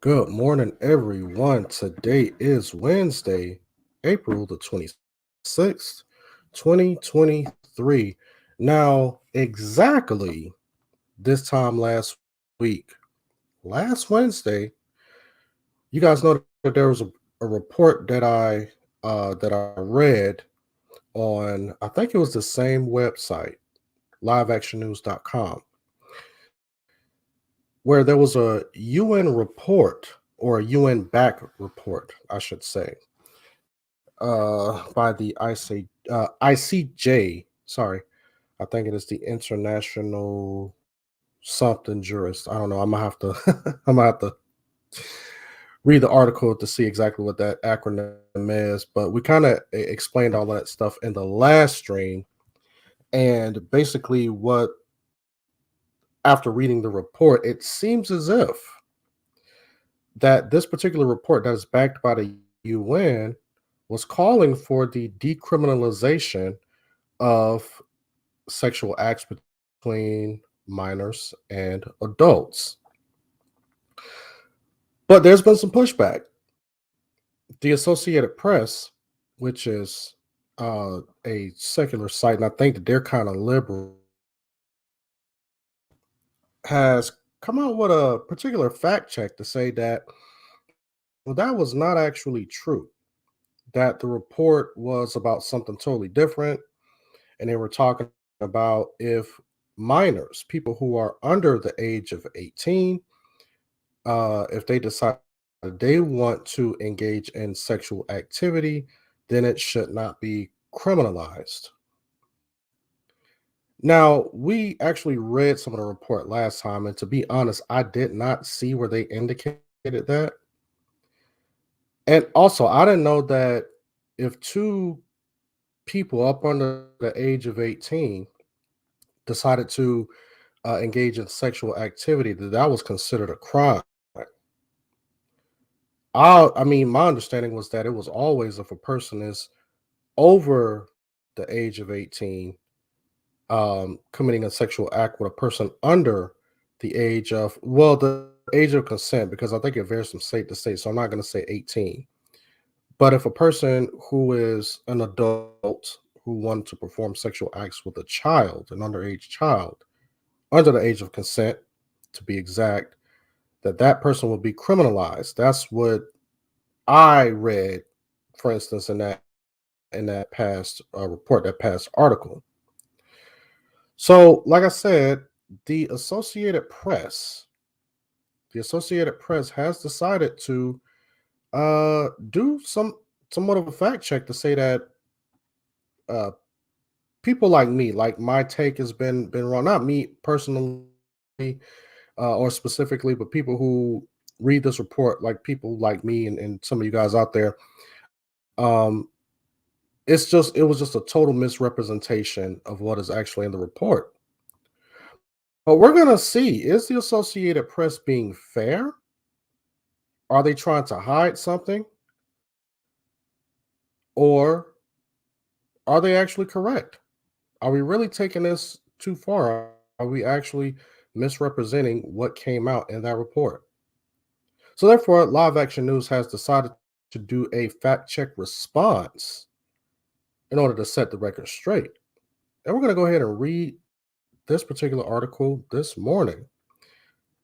Good morning, everyone. Today is Wednesday, April the 26th, 2023. Now, exactly this time week, last Wednesday, you guys know that there was a report that I read on, I think it was the same website, liveactionnews.com, where there was a UN report or a UN back report, I should say, by the ICJ. Sorry, I think it is the International something jurist. I don't know. I'm gonna have to I'm gonna have to read the article to see exactly what that acronym is. But we kind of explained all that stuff in the last stream, and basically, what after reading the report, it seems as if that this particular report that is backed by the UN was calling for the decriminalization of sexual acts between minors and adults. But there's been some pushback. The Associated Press, which is a secular site, and I think that they're kind of liberal, has come out with a particular fact check to say that, well, that was not actually true. That the report was about something totally different, and they were talking about if minors, people who are under the age of 18, if they decide they want to engage in sexual activity, then it should not be criminalized. Now, we actually read some of the report last time, and to be honest, I did not see where they indicated that. And also, I didn't know that if two people up under the age of 18 decided to engage in sexual activity, that was considered a crime. I mean, my understanding was that it was always if a person is over the age of 18, committing a sexual act with a person under the age of, well, the age of consent, because I think it varies from state to state. So I'm not going to say 18. But if a person who is an adult who wanted to perform sexual acts with a child, an underage child, under the age of consent, to be exact, that person will be criminalized. That's what I read, for instance, in that past report, that past article. So, like I said, the Associated Press, the Associated Press has decided to do somewhat of a fact check to say that uh, people like me, like my take has been wrong. Not me personally, or specifically, but people who read this report, like people like me and some of you guys out there. Um, it was just a total misrepresentation of what is actually in the report. But we're gonna see, is the Associated Press being fair? Are they trying to hide something? Or are they actually correct? Are we really taking this too far? Are we actually misrepresenting what came out in that report? So therefore, Live Action News has decided to do a fact check response in order to set the record straight. And we're going to go ahead and read this particular article this morning.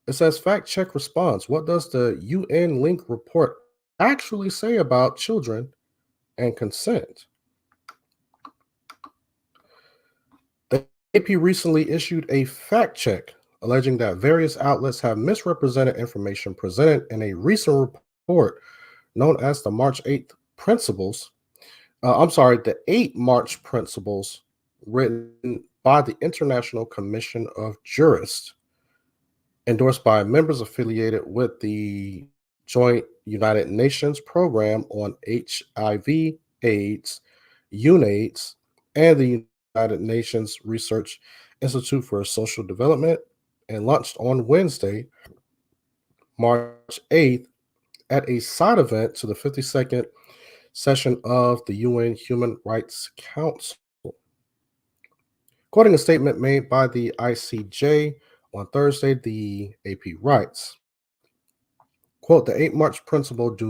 It says fact check response. What does the UN link report actually say about children and consent? The AP recently issued a fact check alleging that various outlets have misrepresented information presented in a recent report known as the March 8th Principles. The 8 March Principles written by the International Commission of Jurists, endorsed by members affiliated with the Joint United Nations Program on HIV, AIDS, UNAIDS, and the United Nations Research Institute for Social Development, and launched on Wednesday, March 8th, at a side event to the 52nd session of the UN Human Rights Council. Quoting a statement made by the ICJ on Thursday, the AP writes, Quote, the 8 March principles do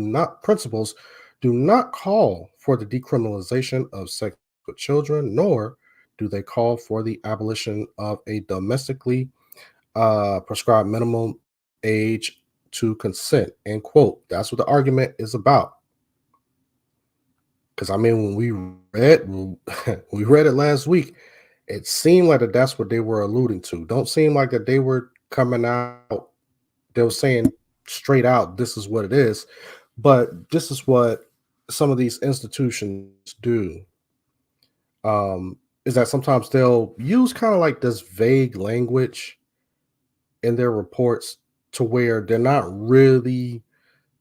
not call for the decriminalization of sex with children, nor do they call for the abolition of a domestically prescribed minimum age to consent. End quote. That's what the argument is about. Because I mean, when we read it last week, it seemed like that's what they were alluding to. Don't seem like that they were coming out. They were saying straight out, this is what it is. But this is what some of these institutions do. Is that sometimes they'll use kind of like this vague language in their reports to where they're not really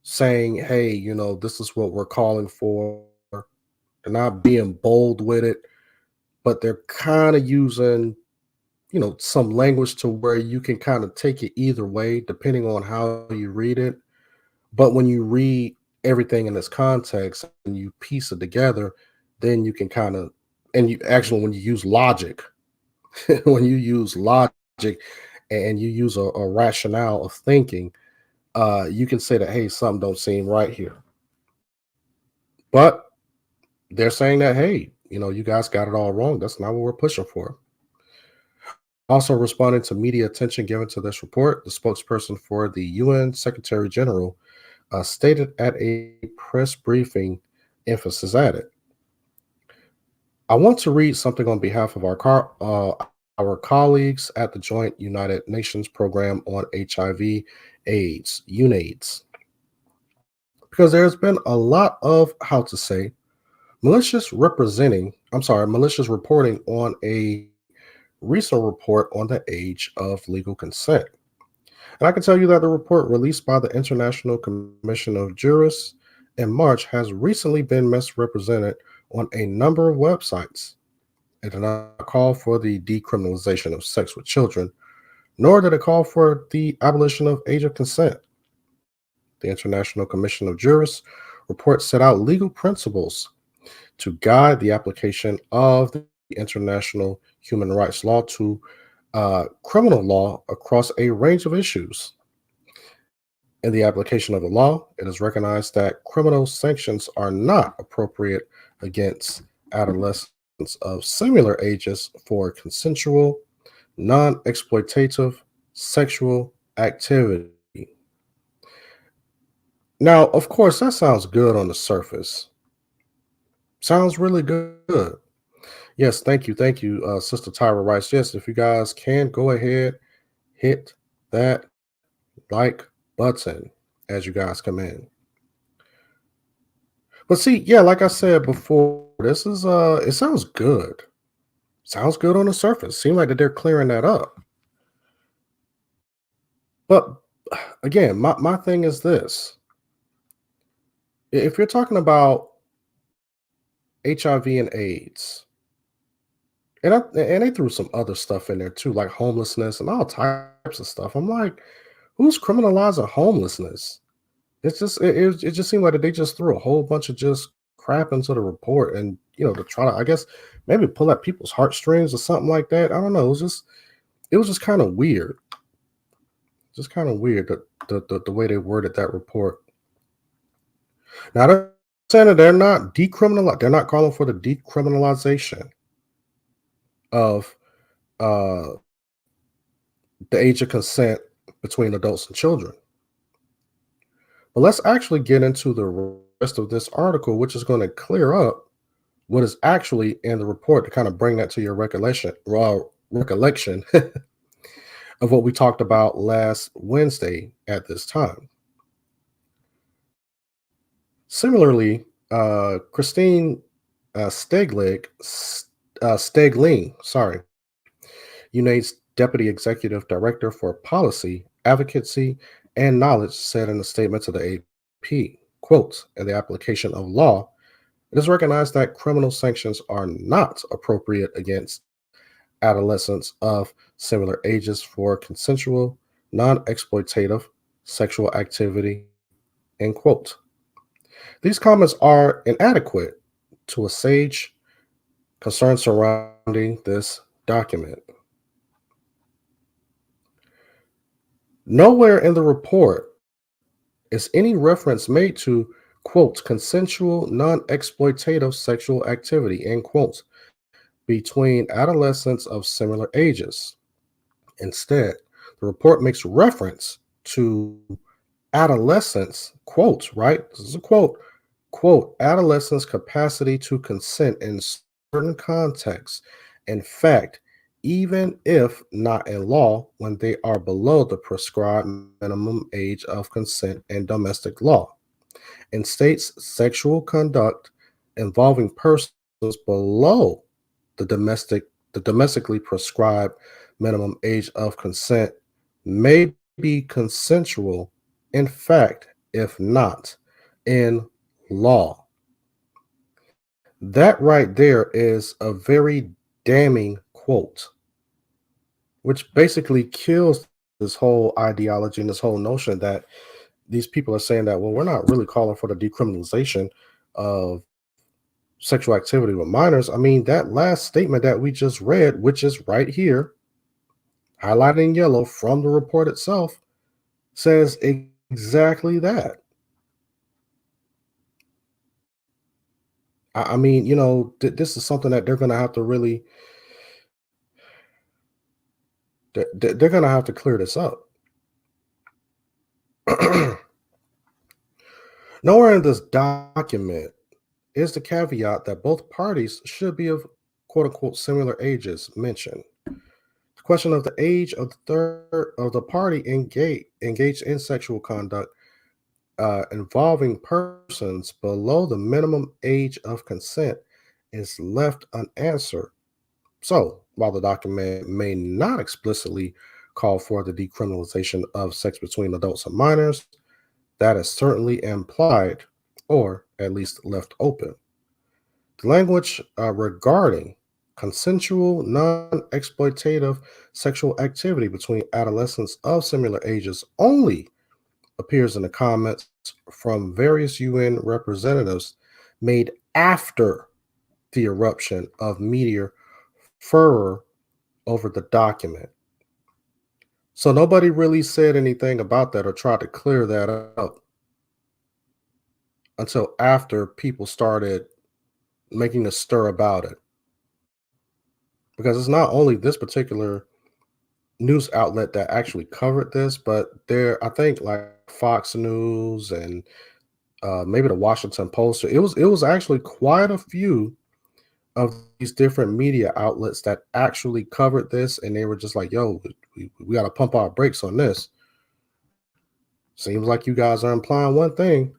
saying, hey, this is what we're calling for. They're not being bold with it, but they're kind of using, some language to where you can kind of take it either way, depending on how you read it. But when you read everything in this context and you piece it together, then you can kind of, and you actually, when you use logic, when you use logic and you use a rationale of thinking, you can say that, hey, something don't seem right here. But they're saying that, hey, you guys got it all wrong. That's not what we're pushing for. Also, responding to media attention given to this report, the spokesperson for the UN Secretary General stated at a press briefing, emphasis added. I want to read something on behalf of our colleagues at the Joint United Nations Program on HIV/AIDS, UNAIDS, because there's been a lot of, how to say, malicious reporting on a recent report on the age of legal consent. And I can tell you that the report released by the International Commission of Jurists in March has recently been misrepresented on a number of websites. It did not call for the decriminalization of sex with children, nor did it call for the abolition of age of consent. The International Commission of Jurists report set out legal principles to guide the application of the international human rights law to criminal law across a range of issues. In the application of the law, it is recognized that criminal sanctions are not appropriate against adolescents of similar ages for consensual, non exploitative sexual activity. Now, of course, that sounds good on the surface. Sounds really good. Yes, thank you. Thank you, Sister Tyra Rice. Yes, if you guys can go ahead, hit that like button as you guys come in. But see, yeah, like I said before, this is it sounds good. Sounds good on the surface. Seems like that they're clearing that up. But again, my thing is this. If you're talking about HIV and AIDS, and they threw some other stuff in there too, like homelessness and all types of stuff. I'm like, who's criminalizing homelessness? It's just it just seemed like that they just threw a whole bunch of just crap into the report, and to try to, I guess, maybe pull at people's heartstrings or something like that. I don't know. It was just kind of weird. Just kind of weird the way they worded that report. Now they're saying that they're not decriminal. They're not calling for the decriminalization of uh, the age of consent between adults and children. But let's actually get into the rest of this article, which is going to clear up what is actually in the report to kind of bring that to your recollection of what we talked about last Wednesday at this time. Similarly, Christine Stegling, sorry, UNAIDS Deputy Executive Director for Policy, Advocacy, and Knowledge, said in a statement to the AP, quote, in the application of law, it is recognized that criminal sanctions are not appropriate against adolescents of similar ages for consensual, non-exploitative sexual activity, end quote. These comments are inadequate to assuage concerns surrounding this document. Nowhere in the report is any reference made to, quote, consensual, non exploitative sexual activity, end quotes, between adolescents of similar ages. Instead, the report makes reference to adolescents, quote, right? This is a quote, adolescents' capacity to consent in certain contexts. In fact, even if not in law, when they are below the prescribed minimum age of consent in domestic law. In states, sexual conduct involving persons below the domestically prescribed minimum age of consent may be consensual in fact, if not in law. That right there is a very damning quote, which basically kills this whole ideology and this whole notion that these people are saying that, well, we're not really calling for the decriminalization of sexual activity with minors. I mean, that last statement that we just read, which is right here, highlighted in yellow from the report itself, says exactly that. I mean, this is something that they're going to have to really, they're going to have to clear this up. Nowhere in this document is the caveat that both parties should be of quote unquote similar ages mentioned. The question of the age of the third of the party engaged in sexual conduct involving persons below the minimum age of consent is left unanswered. So, while the document may not explicitly call for the decriminalization of sex between adults and minors, that is certainly implied or at least left open. The language regarding consensual, non exploitative sexual activity between adolescents of similar ages only appears in the comments from various UN representatives made after the eruption of media furor over the document. So nobody really said anything about that or tried to clear that up until after people started making a stir about it. Because it's not only this particular news outlet that actually covered this, but I think, like Fox News and maybe the Washington Post. It was actually quite a few of these different media outlets that actually covered this, and they were just like, "Yo, we got to pump our brakes on this." Seems like you guys are implying one thing.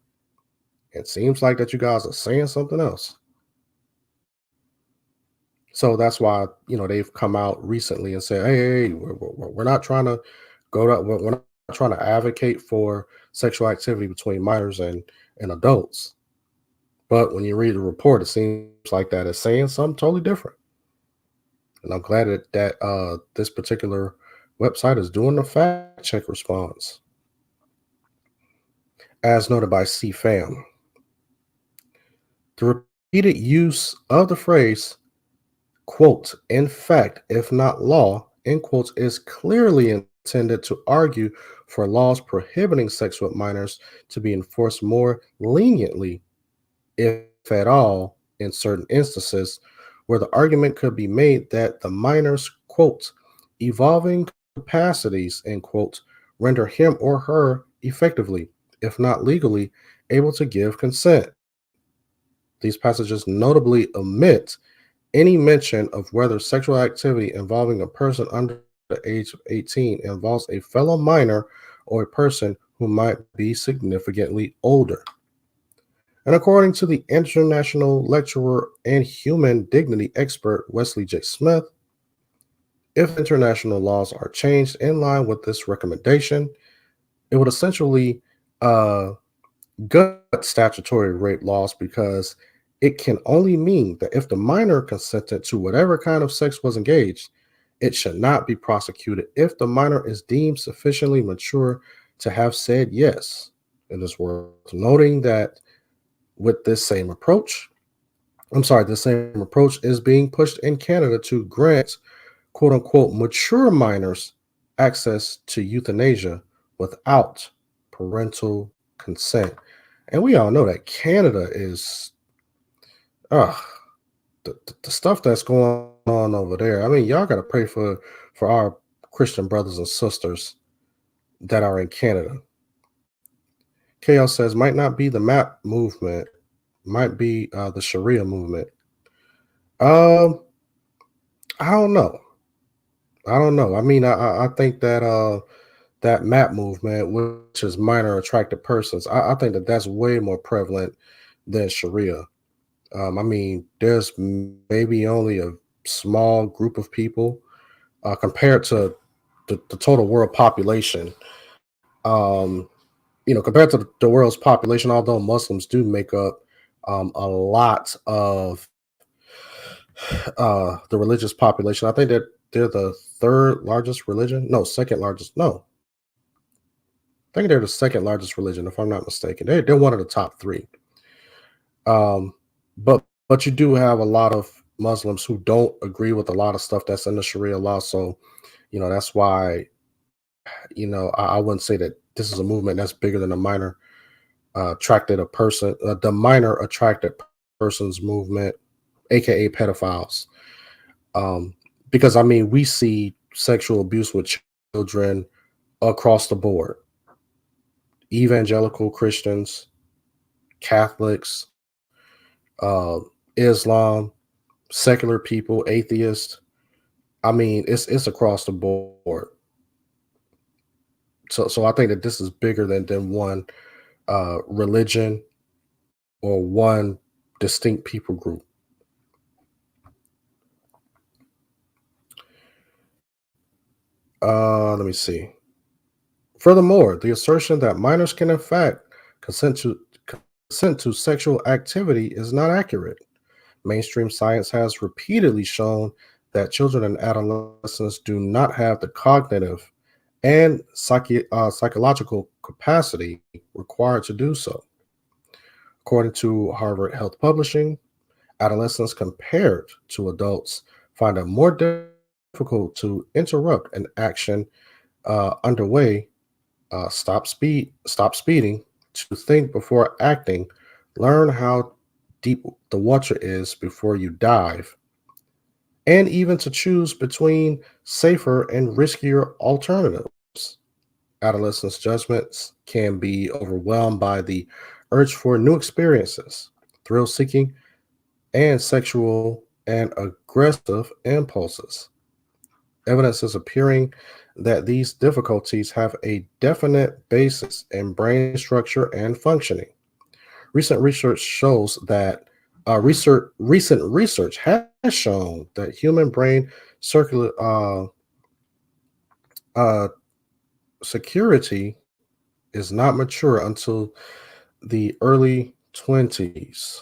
It seems like that you guys are saying something else. So that's why they've come out recently and said, "Hey, we're not trying to we're not trying to advocate for sexual activity between minors and adults." But when you read the report, it seems like that is saying something totally different. And I'm glad that this particular website is doing the fact check response. As noted by CFAM, the repeated use of the phrase, quote, in fact, if not law, end quotes, is clearly intended to argue for laws prohibiting sex with minors to be enforced more leniently, if at all, in certain instances, where the argument could be made that the minor's, quote, evolving capacities, end quote, render him or her effectively, if not legally, able to give consent. These passages notably omit any mention of whether sexual activity involving a person under the age of 18 involves a fellow minor or a person who might be significantly older. And according to the international lecturer and human dignity expert Wesley J. Smith, if international laws are changed in line with this recommendation, it would essentially uh, gut statutory rape laws, because it can only mean that if the minor consented to whatever kind of sex was engaged, it should not be prosecuted if the minor is deemed sufficiently mature to have said yes. It is worth noting that with this same approach, the same approach is being pushed in Canada to grant quote unquote mature minors access to euthanasia without parental consent. And we all know that Canada is, uh, the stuff that's going on over there. I mean, y'all got to pray for our Christian brothers and sisters that are in Canada. KL says might not be the MAP movement, might be the Sharia movement. Um, I don't know. I don't know. I mean, I think that that MAP movement, which is minor attracted persons, I think that that's way more prevalent than Sharia. I mean, there's maybe only a small group of people compared to the total world population. Um, compared to the world's population, although Muslims do make up a lot of the religious population, I think that they're the third largest religion. No, second largest. No, I think they're the second largest religion, if I'm not mistaken. They're one of the top three. Um, but you do have a lot of Muslims who don't agree with a lot of stuff that's in the Sharia law. So that's why I wouldn't say that this is a movement that's bigger than the minor attracted a person, the minor attracted persons movement, aka pedophiles. Um, because I mean, we see sexual abuse with children across the board. Evangelical Christians, Catholics, uh, Islam, secular people, atheists. I mean, it's across the board. So I think that this is bigger than one religion or one distinct people group. Let me see. Furthermore, the assertion that minors can in fact consent to consent to sexual activity is not accurate. Mainstream science has repeatedly shown that children and adolescents do not have the cognitive and psychological capacity required to do so. According to Harvard Health Publishing, adolescents compared to adults find it more difficult to interrupt an action underway, stop speeding, to think before acting, learn how deep the water is before you dive, and even to choose between safer and riskier alternatives. Adolescents' judgments can be overwhelmed by the urge for new experiences, thrill seeking, and sexual and aggressive impulses. Evidence is appearing that these difficulties have a definite basis in brain structure and functioning. Recent research shows that recent research has shown that human brain circular uh, security is not mature until the early 20s.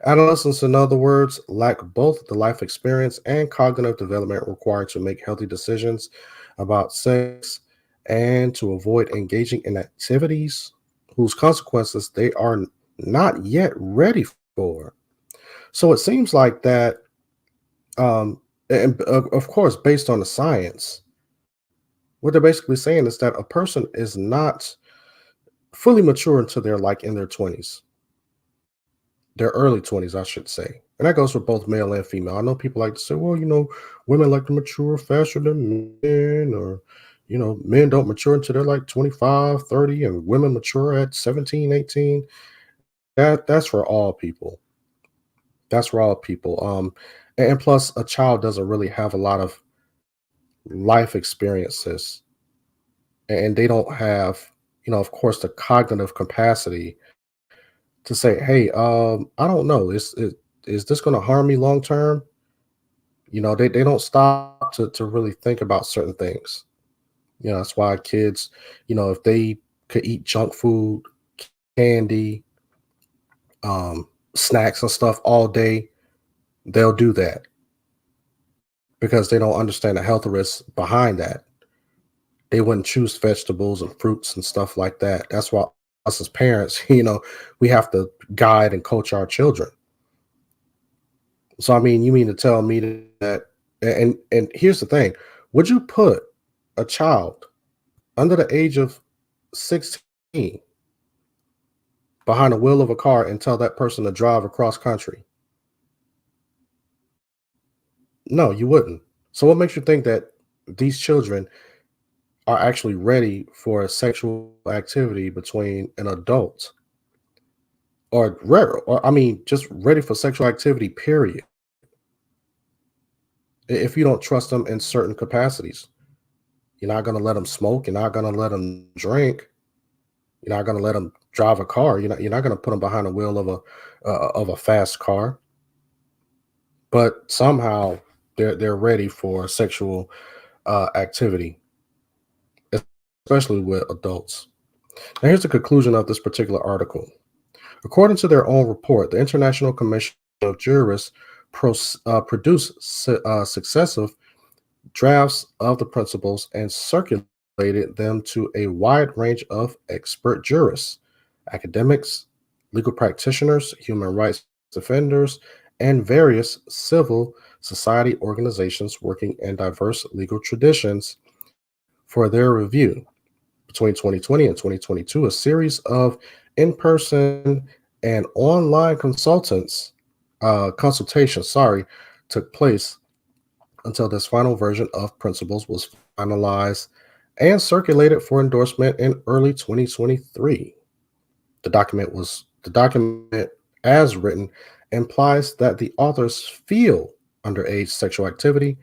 Adolescents, in other words, lack both the life experience and cognitive development required to make healthy decisions about sex and to avoid engaging in activities whose consequences they are not yet ready for. So it seems like that, and of course, based on the science, what they're basically saying is that a person is not fully mature until they're like in their 20s, their early 20s, I should say. And that goes for both male and female. I know people like to say, well, women like to mature faster than men, or, men don't mature until they're like 25, 30, and women mature at 17, 18. That's for all people. That's for all people. And plus, a child doesn't really have a lot of life experiences, and they don't have, of course, the cognitive capacity to say, "Hey, I don't know. Is this going to harm me long term?" They don't stop to really think about certain things. That's why kids, if they could eat junk food, candy, snacks and stuff all day, they'll do that because they don't understand the health risks behind that. They wouldn't choose vegetables and fruits and stuff like that. That's why us as parents, we have to guide and coach our children. So I mean, you mean to tell me that, and here's the thing, would you put a child under the age of 16 behind the wheel of a car and tell that person to drive across country? No, you wouldn't. So what makes you think that these children are actually ready for a sexual activity between an adult, or rare, or I mean, just ready for sexual activity, period, if you don't trust them in certain capacities? You're not going to let them smoke. You're not going to let them drink. You're not going to let them drive a car. You're not going to put them behind the wheel of a fast car. But somehow they're ready for sexual activity, especially with adults. Now, here's the conclusion of this particular article. According to their own report, the International Commission of Jurists produced successive drafts of the principles and circulated them to a wide range of expert jurists, academics, legal practitioners, human rights defenders, and various civil society organizations working in diverse legal traditions for their review. Between 2020 and 2022, a series of in-person and online consultations, took place until this final version of principles was finalized and circulated for endorsement in early 2023. The document as written implies that the authors feel underage sexual activity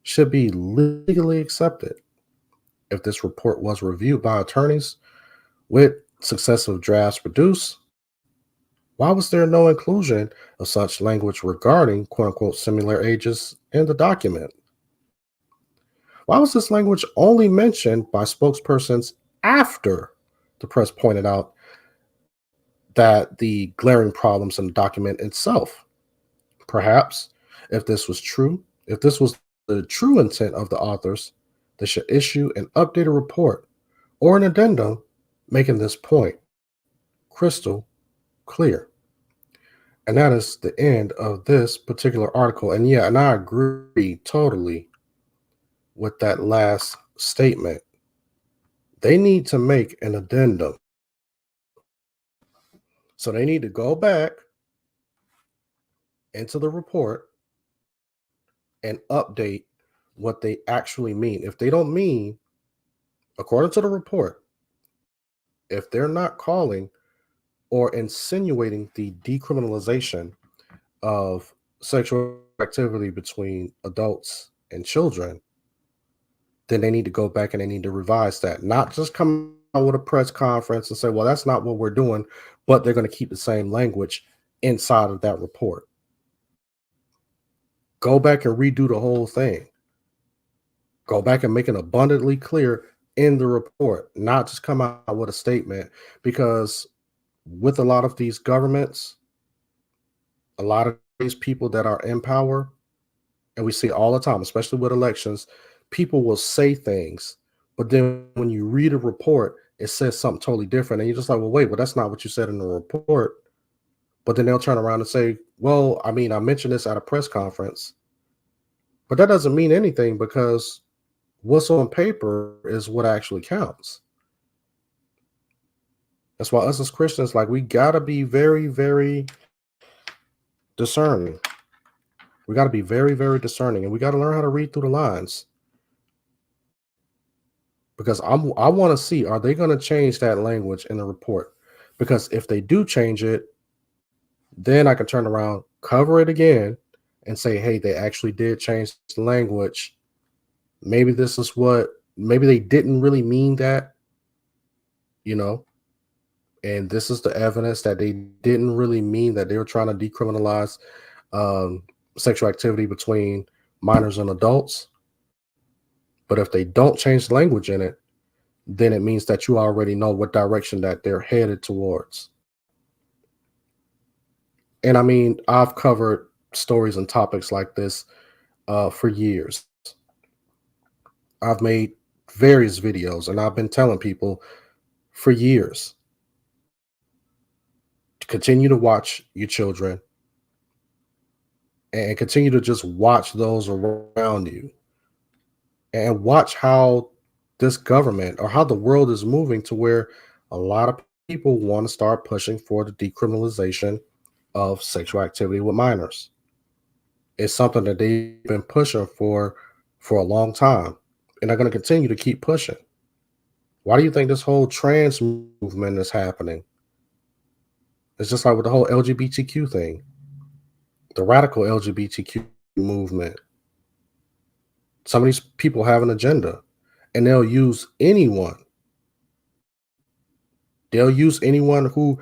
should be legally accepted. If this report was reviewed by attorneys with successive drafts produced, why was there no inclusion of such language regarding quote unquote similar ages in the document? Why was this language only mentioned by spokespersons after the press pointed out that the glaring problems in the document itself? Perhaps, if this was the true intent of the authors, they should issue an updated report or an addendum making this point crystal clear. And that is the end of this particular article. And yeah, and I agree totally with that last statement. They need to make an addendum. So they need to go back into the report and update what they actually mean. If they don't mean, according to the report, if they're not calling or insinuating the decriminalization of sexual activity between adults and children, then they need to go back and they need to revise that. Not just come out with a press conference and say, well, that's not what we're doing, but they're going to keep the same language inside of that report. Go back and redo the whole thing. Go back and make it abundantly clear in the report, not just come out with a statement. Because with a lot of these governments, a lot of these people that are in power, and we see all the time, especially with elections, people will say things, but then when you read a report, it says something totally different. And you're just like, well, wait, well, that's not what you said in the report. But then they'll turn around and say, well, I mean, I mentioned this at a press conference, but that doesn't mean anything because what's on paper is what actually counts. That's why us as Christians, like, we got to be very, very discerning. We got to be very, very discerning, and we got to learn how to read through the lines. Because I want to see, are they going to change that language in the report? Because if they do change it, then I can turn around, cover it again, and say, hey, they actually did change the language. Maybe this is maybe they didn't really mean that, you know, and this is the evidence that they didn't really mean that. They were trying to decriminalize sexual activity between minors and adults. But if they don't change the language in it, then it means that you already know what direction that they're headed towards. And I mean, I've covered stories and topics like this for years. I've made various videos, and I've been telling people for years to continue to watch your children and continue to just watch those around you and watch how this government or how the world is moving to where a lot of people want to start pushing for the decriminalization of sexual activity with minors. It's something that they've been pushing for a long time, and they're going to continue to keep pushing. Why do you think this whole trans movement is happening? It's just like with the whole LGBTQ thing, the radical LGBTQ movement. Some of these people have an agenda, and they'll use anyone. They'll use anyone who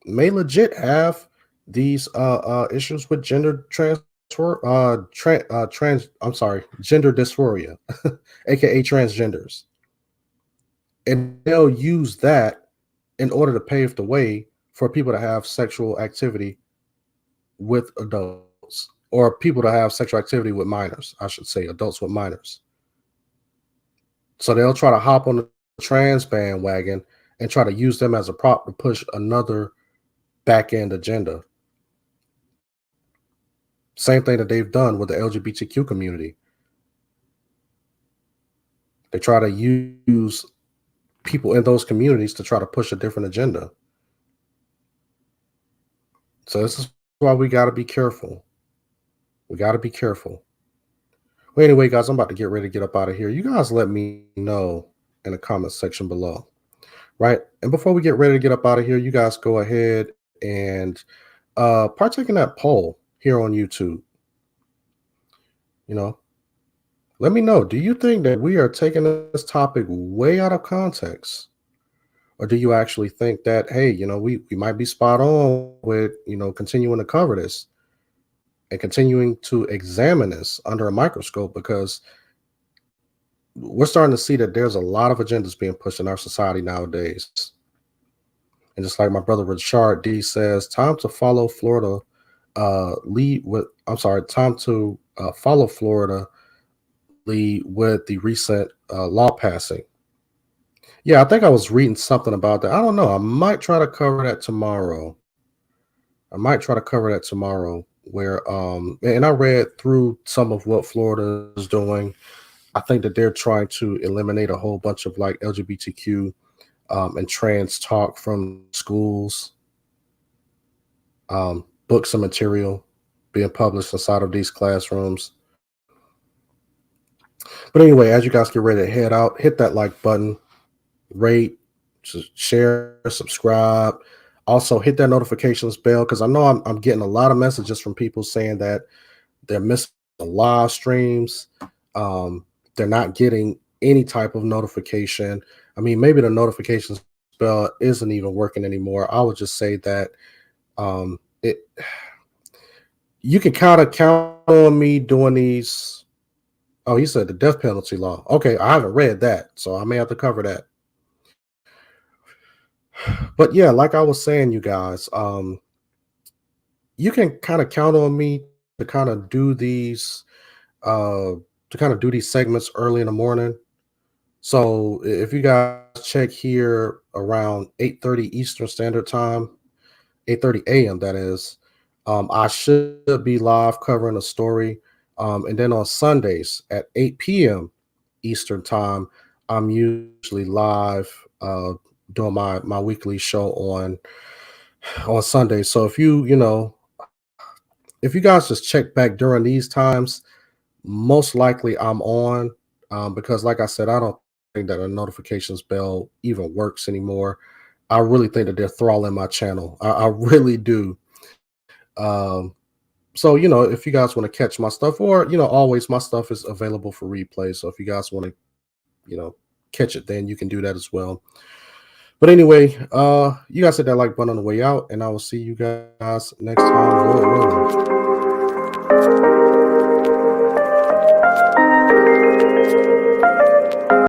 may legit have these issues with gender gender dysphoria, aka transgenders, and they'll use that in order to pave the way for people to have sexual activity with adults, or people to have sexual activity with minors, I should say, adults with minors. So they'll try to hop on the trans bandwagon and try to use them as a prop to push another back end agenda. Same thing that they've done with the LGBTQ community. They try to use people in those communities to try to push a different agenda. So this is why we got to be careful. We got to be careful. Well, anyway, guys, I'm about to get ready to get up out of here. You guys let me know in the comment section below, right? And before we get ready to get up out of here, you guys go ahead and partake in that poll here on YouTube. You know, let me know. Do you think that we are taking this topic way out of context? Or do you actually think that, hey, we might be spot on with, continuing to cover this and continuing to examine this under a microscope? Because we're starting to see that there's a lot of agendas being pushed in our society nowadays. And just like my brother Richard D says, time to follow Florida time to follow Florida lead with the recent law passing. Yeah, I think I was reading something about that. I don't know. I might try to cover that tomorrow. Where and I read through some of what Florida is doing. I think that they're trying to eliminate a whole bunch of like LGBTQ and trans talk from schools, books and material being published inside of these classrooms. But anyway, as you guys get ready to head out, hit that like button, rate, share, subscribe. Also hit that notifications bell, because I know I'm getting a lot of messages from people saying that they're missing the live streams. They're not getting any type of notification. I mean, maybe the notifications bell isn't even working anymore. I would just say that you can kind of count on me doing these. Oh, he said the death penalty law. Okay, I haven't read that, so I may have to cover that. But yeah, like I was saying, you guys, you can kind of count on me to kind of do these segments early in the morning. So if you guys check here around 8:30 Eastern Standard Time, 8:30 a.m. that is, I should be live covering a story. And then on Sundays at 8 p.m. Eastern Time, I'm usually live doing my weekly show on Sunday. So if you guys just check back during these times, most likely I'm on, because like I said, I don't think that a notifications bell even works anymore. I really think that they're throttling my channel. I really do. So if you guys want to catch my stuff, or always my stuff is available for replay. So if you guys want to catch it, then you can do that as well. But anyway, you guys hit that like button on the way out, and I will see you guys next time.